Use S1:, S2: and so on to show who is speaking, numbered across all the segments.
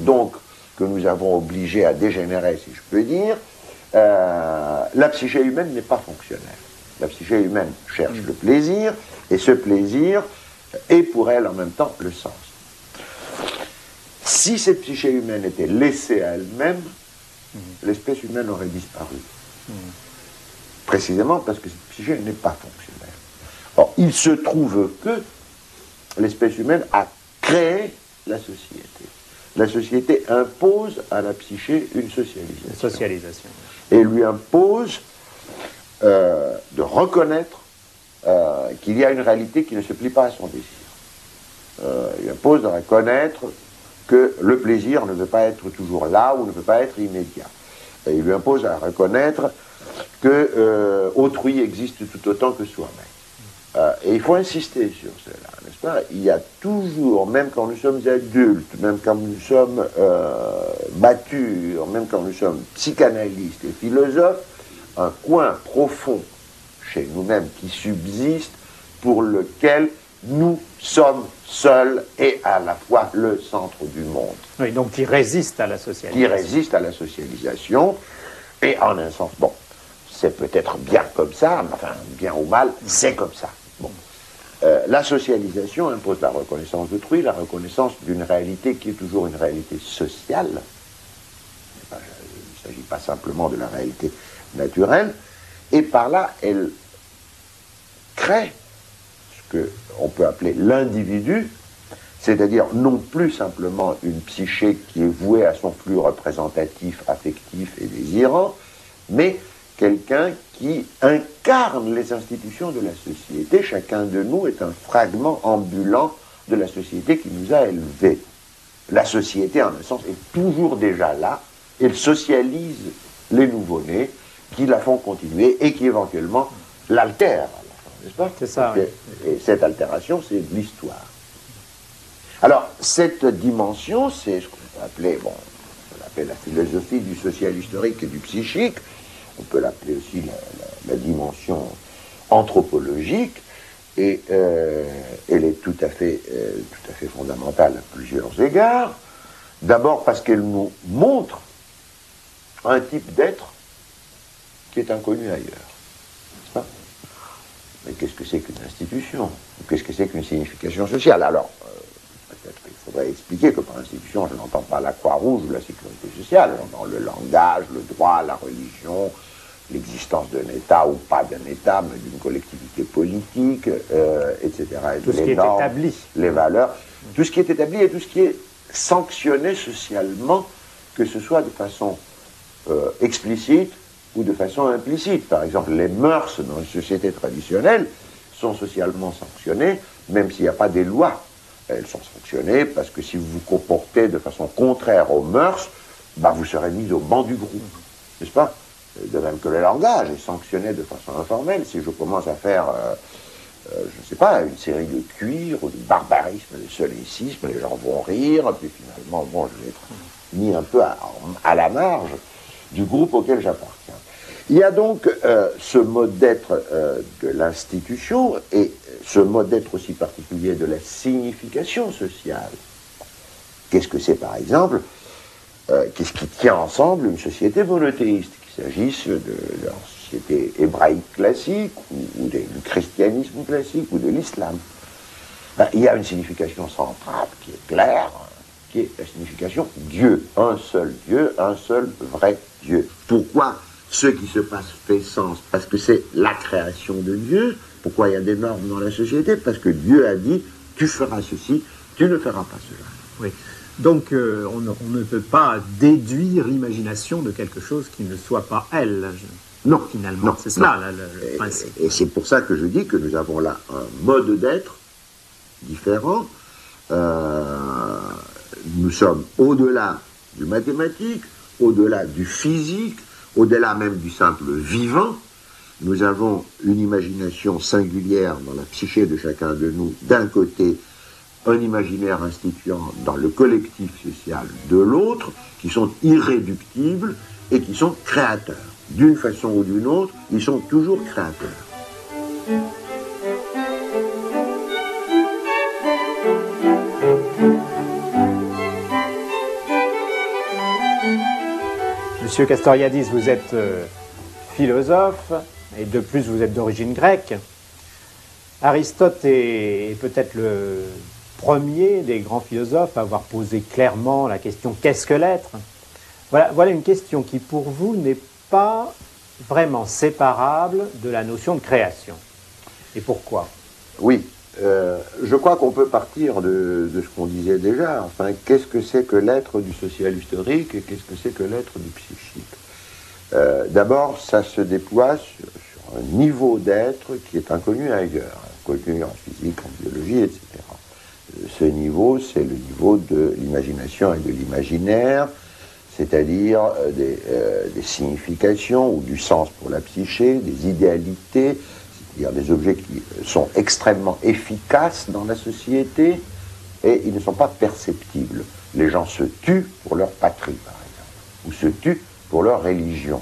S1: donc que nous avons obligé à dégénérer, si je peux dire, la psyché humaine n'est pas fonctionnelle. La psyché humaine cherche le plaisir, et ce plaisir est pour elle en même temps le sens. Si cette psyché humaine était laissée à elle-même, l'espèce humaine aurait disparu. Précisément parce que cette psyché n'est pas fonctionnelle. Or, il se trouve que l'espèce humaine a créé la société. La société impose à la psyché une socialisation. Et lui impose de reconnaître qu'il y a une réalité qui ne se plie pas à son désir. Il impose de reconnaître que le plaisir ne veut pas être toujours là ou ne veut pas être immédiat. Et il lui impose à reconnaître que autrui existe tout autant que soi-même. Et il faut insister sur cela, n'est-ce pas? Il y a toujours, même quand nous sommes adultes, même quand nous sommes matures, même quand nous sommes psychanalystes et philosophes, un coin profond chez nous-mêmes qui subsiste, pour lequel nous sommes seuls et à la fois le centre du monde.
S2: Oui, donc qui résiste à la socialisation.
S1: Qui résiste à la socialisation, et en un sens, bon, c'est peut-être bien comme ça, mais enfin, bien ou mal, c'est comme ça. Bon. La socialisation impose la reconnaissance d'autrui, la reconnaissance d'une réalité qui est toujours une réalité sociale. Il ne s'agit pas simplement de la réalité naturelle, et par là, elle crée ce qu'on peut appeler l'individu, c'est-à-dire non plus simplement une psyché qui est vouée à son flux représentatif, affectif et désirant, mais quelqu'un qui incarne les institutions de la société. Chacun de nous est un fragment ambulant de la société qui nous a élevés. La société, en un sens, est toujours déjà là. Elle socialise les nouveau-nés qui la font continuer et qui éventuellement l'altèrent, n'est-ce pas?
S2: C'est ça.
S1: Et cette altération, c'est l'histoire. Alors, cette dimension, c'est ce qu'on peut appeler, bon, on peut l'appeler la philosophie du social historique et du psychique. On peut l'appeler aussi la dimension anthropologique, et elle est tout à fait fondamentale à plusieurs égards. D'abord parce qu'elle nous montre un type d'être qui est inconnu ailleurs. N'est-ce pas? Mais qu'est-ce que c'est qu'une institution? Qu'est-ce que c'est qu'une signification sociale? Alors, peut-être qu'il faudrait expliquer que par institution, je n'entends pas la Croix-Rouge ou la sécurité sociale, j'entends le langage, le droit, la religion, l'existence d'un État ou pas d'un État, mais d'une collectivité politique, etc.
S2: Tout ce qui est établi.
S1: Les valeurs, tout ce qui est établi et tout ce qui est sanctionné socialement, que ce soit de façon explicite ou de façon implicite. Par exemple, les mœurs dans une société traditionnelle sont socialement sanctionnées, même s'il n'y a pas des lois. Elles sont sanctionnées parce que si vous vous comportez de façon contraire aux mœurs, bah vous serez mis au banc du groupe, n'est-ce pas? De même que le langage est sanctionné de façon informelle. Si je commence à faire, je ne sais pas, une série de cuir ou du barbarisme, de solécisme, les gens vont rire, puis finalement, bon, je vais être mis un peu à la marge du groupe auquel j'appartiens. Il y a donc ce mode d'être de l'institution et ce mode d'être aussi particulier de la signification sociale. Qu'est-ce que c'est, par exemple? Qu'est-ce qui tient ensemble une société monothéiste, qu'il s'agisse de la société hébraïque classique ou du christianisme classique ou de l'islam? Ben, il y a une signification centrale qui est claire, qui est la signification Dieu, un seul vrai Dieu. Pourquoi ce qui se passe fait sens? Parce que c'est la création de Dieu. Pourquoi il y a des normes dans la société? Parce que Dieu a dit, tu feras ceci, tu ne feras pas cela.
S2: Oui. Donc on ne peut pas déduire l'imagination de quelque chose qui ne soit pas elle.
S1: Non.
S2: Finalement,
S1: non,
S2: c'est cela le principe.
S1: Et c'est pour ça que je dis que nous avons là un mode d'être différent. Nous sommes au-delà du mathématique, au-delà du physique, au-delà même du simple vivant. Nous avons une imagination singulière dans la psyché de chacun de nous, d'un côté, un imaginaire instituant dans le collectif social de l'autre, qui sont irréductibles et qui sont créateurs. D'une façon ou d'une autre, ils sont toujours créateurs.
S2: Monsieur Castoriadis, vous êtes philosophe, et de plus vous êtes d'origine grecque. Aristote est peut-être le premier des grands philosophes à avoir posé clairement la question « qu'est-ce que l'être ?» Voilà une question qui pour vous n'est pas vraiment séparable de la notion de création. Et pourquoi?
S1: Oui, je crois qu'on peut partir de ce qu'on disait déjà. Enfin, qu'est-ce que c'est que l'être du social historique et qu'est-ce que c'est que l'être du psychique? D'abord, ça se déploie sur un niveau d'être qui est inconnu ailleurs, connu en physique, en biologie, etc. Ce niveau, c'est le niveau de l'imagination et de l'imaginaire, c'est-à-dire des significations ou du sens pour la psyché, des idéalités, c'est-à-dire des objets qui sont extrêmement efficaces dans la société et ils ne sont pas perceptibles. Les gens se tuent pour leur patrie, par exemple, ou se tuent pour leur religion.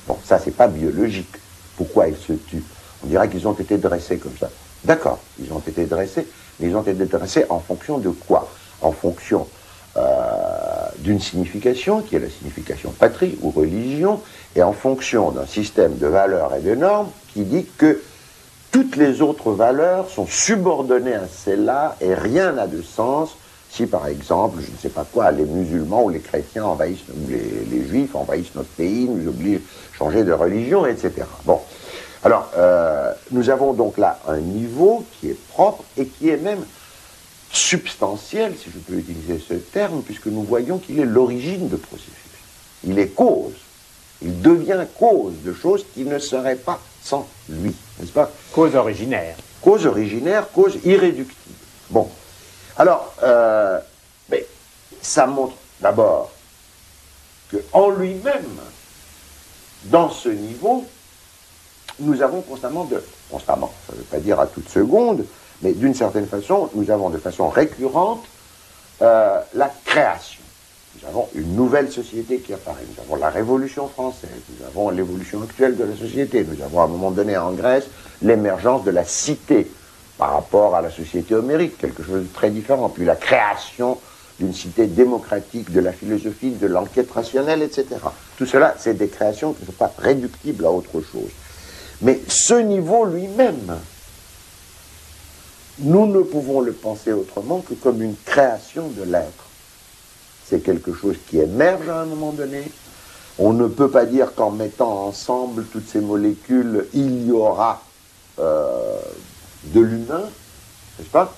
S1: Bon, ça, c'est pas biologique. Pourquoi ils se tuent? On dirait qu'ils ont été dressés comme ça. D'accord, ils ont été dressés, mais ils ont été dressés en fonction de quoi? En fonction d'une signification, qui est la signification patrie ou religion, et en fonction d'un système de valeurs et de normes qui dit que toutes les autres valeurs sont subordonnées à celles-là et rien n'a de sens si, par exemple, je ne sais pas quoi, les musulmans ou les chrétiens envahissent, ou les juifs envahissent notre pays, nous obligent à changer de religion, etc. Bon. Alors, nous avons donc là un niveau qui est propre et qui est même substantiel, si je peux utiliser ce terme, puisque nous voyons qu'il est l'origine de processus. Il est cause. Il devient cause de choses qui ne seraient pas sans lui, n'est-ce pas?
S2: Cause originaire.
S1: Cause originaire, cause irréductible. Bon. Alors, mais ça montre d'abord qu'en lui-même, dans ce niveau, nous avons constamment, ça ne veut pas dire à toute seconde, mais d'une certaine façon, nous avons de façon récurrente la création. Nous avons une nouvelle société qui apparaît. Nous avons la Révolution française, nous avons l'évolution actuelle de la société. Nous avons à un moment donné en Grèce l'émergence de la cité par rapport à la société homérique, quelque chose de très différent. Puis la création d'une cité démocratique, de la philosophie, de l'enquête rationnelle, etc. Tout cela, c'est des créations qui ne sont pas réductibles à autre chose. Mais ce niveau lui-même, nous ne pouvons le penser autrement que comme une création de l'être. C'est quelque chose qui émerge à un moment donné. On ne peut pas dire qu'en mettant ensemble toutes ces molécules, il y aura de l'humain, n'est-ce pas?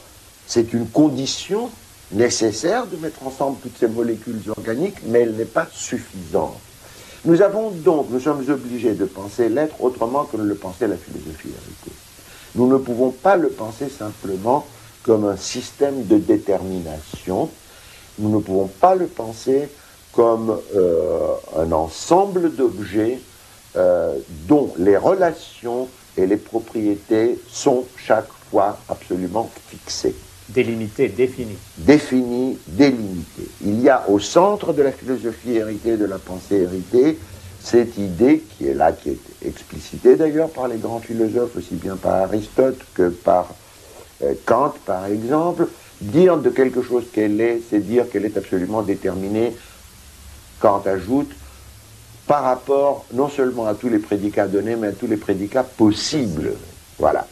S1: C'est une condition nécessaire de mettre ensemble toutes ces molécules organiques, mais elle n'est pas suffisante. Nous sommes obligés de penser l'être autrement que ne le pensait la philosophie héritée. Nous ne pouvons pas le penser simplement comme un système de détermination. Nous ne pouvons pas le penser comme un ensemble d'objets dont les relations et les propriétés sont chaque fois absolument fixées.
S2: Délimité, défini.
S1: Défini, délimité. Il y a au centre de la philosophie héritée, de la pensée héritée, cette idée qui est là, qui est explicitée d'ailleurs par les grands philosophes, aussi bien par Aristote que par Kant, par exemple. Dire de quelque chose qu'elle est, c'est dire qu'elle est absolument déterminée. Kant ajoute, par rapport non seulement à tous les prédicats donnés, mais à tous les prédicats possibles. Voilà.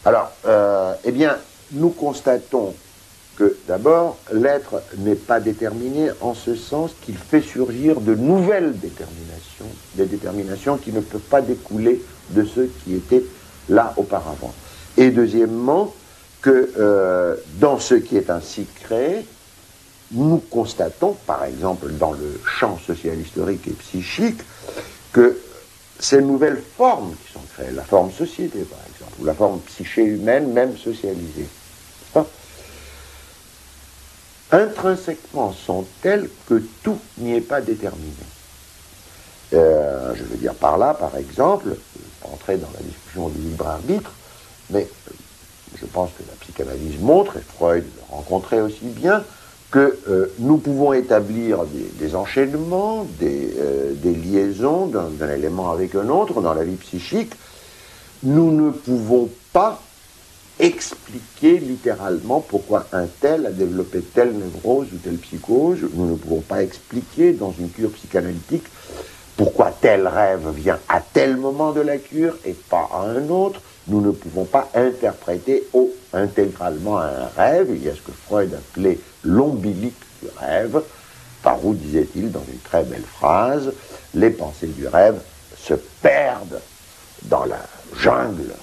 S1: Alors, eh bien, nous constatons que, d'abord, l'être n'est pas déterminé en ce sens qu'il fait surgir de nouvelles déterminations, des déterminations qui ne peuvent pas découler de ceux qui étaient là auparavant. Et deuxièmement, que dans ce qui est ainsi créé, nous constatons, par exemple, dans le champ social, historique et psychique, que ces nouvelles formes qui sont créées, la forme société, par exemple, ou la forme psyché humaine, même socialisée, intrinsèquement sont telles que tout n'y est pas déterminé. Je veux dire par là, par exemple, je ne vais pas entrer dans la discussion du libre arbitre, mais je pense que la psychanalyse montre, et Freud le rencontrait aussi bien, que nous pouvons établir des enchaînements, des liaisons d'un élément avec un autre dans la vie psychique. Nous ne pouvons pas expliquer littéralement pourquoi un tel a développé telle névrose ou telle psychose. Nous ne pouvons pas expliquer dans une cure psychanalytique pourquoi tel rêve vient à tel moment de la cure et pas à un autre. Nous ne pouvons pas interpréter intégralement un rêve. Il y a ce que Freud appelait l'ombilique du rêve, par où, disait-il dans une très belle phrase, les pensées du rêve se perdent dans la jungle